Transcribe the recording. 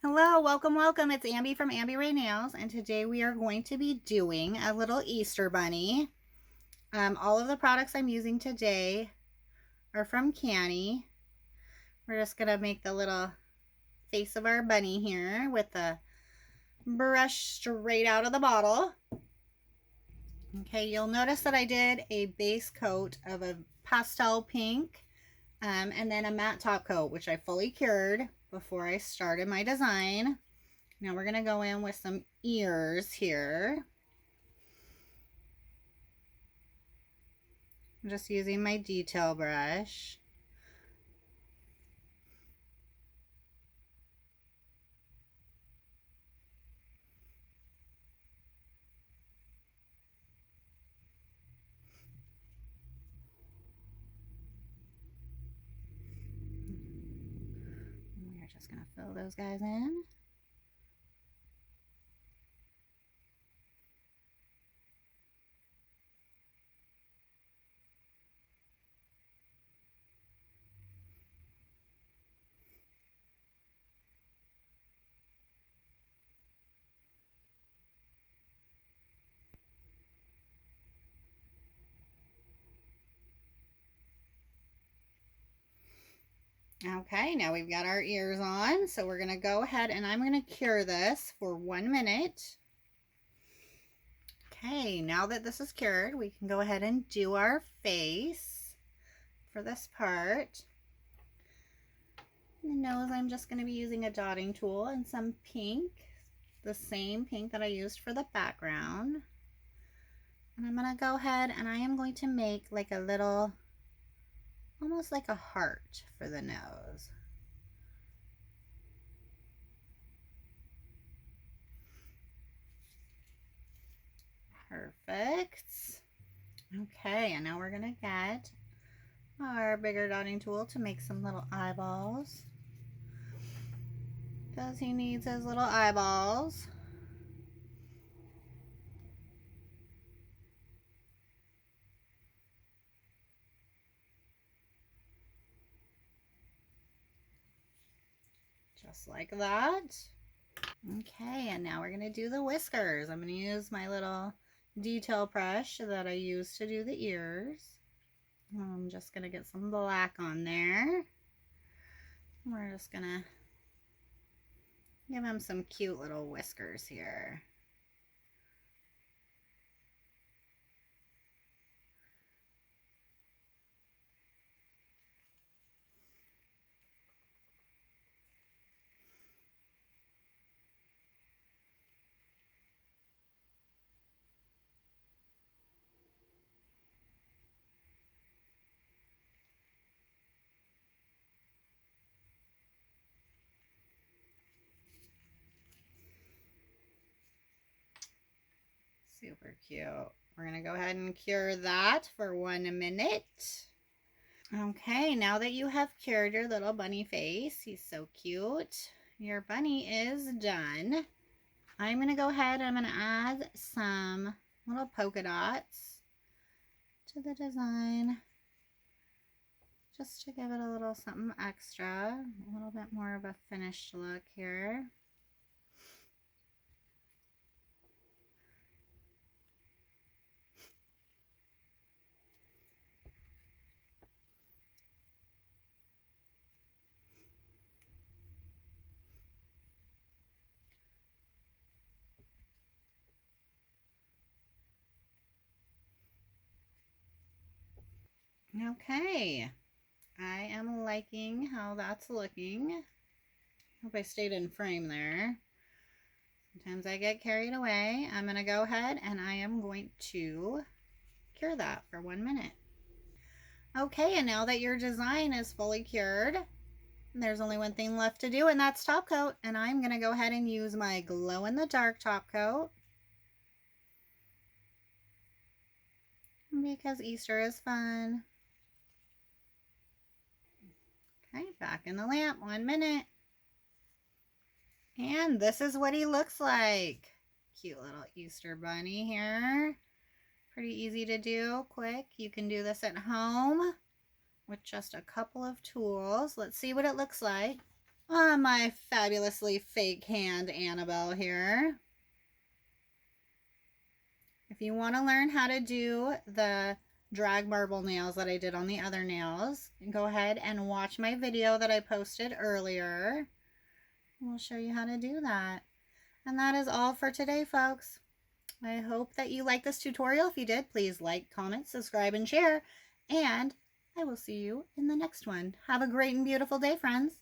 Hello, welcome. It's Ambie from AmbeeRay Nails, and today we are going to be doing a little Easter bunny. All of the products I'm using today are from Canny. We're just gonna make the little face of our bunny here with the brush straight out of the bottle. Okay, you'll notice that I did a base coat of a pastel pink and then a matte top coat, which I fully cured before I started my design. Now we're gonna go in with some ears here. I'm just using my detail brush. We're just gonna fill those guys in. Okay, now we've got our ears on, so we're gonna go ahead and I'm gonna cure this for 1 minute. Okay, now that this is cured, we can go ahead and do our face for this part. The nose, I'm just gonna be using a dotting tool and some pink, the same pink that I used for the background. And I'm gonna go ahead and I am going to make like a little, almost like a heart for the nose. Perfect. Okay, and now we're gonna get our bigger dotting tool to make some little eyeballs, because he needs his little eyeballs. Just like that. Okay, and now we're gonna do the whiskers. I'm gonna use my little detail brush that I used to do the ears. I'm just gonna get some black on there. We're just gonna give him some cute little whiskers here. Super cute. We're gonna go ahead and cure that for 1 minute. Okay, now that you have cured your little bunny face, he's so cute. Your bunny is done. I'm gonna go ahead and I'm gonna add some little polka dots to the design, just to give it a little something extra, a little bit more of a finished look here. Okay, I am liking how that's looking. Hope I stayed in frame there. Sometimes I get carried away. I'm going to go ahead and I am going to cure that for 1 minute. Okay, and now that your design is fully cured, there's only one thing left to do, and that's top coat. And I'm going to go ahead and use my glow in the dark top coat, because Easter is fun. Okay, back in the lamp, 1 minute. And this is what he looks like. Cute little Easter bunny here. Pretty easy to do, quick. You can do this at home with just a couple of tools. Let's see what it looks like. on my fabulously fake hand Annabelle here. If you want to learn how to do the drag marble nails that I did on the other nails, go ahead and watch my video that I posted earlier. We'll show you how to do that. And that is all for today, folks. I hope that you liked this tutorial. If you did, please like, comment, subscribe, and share. And I will see you in the next one. Have a great and beautiful day, friends.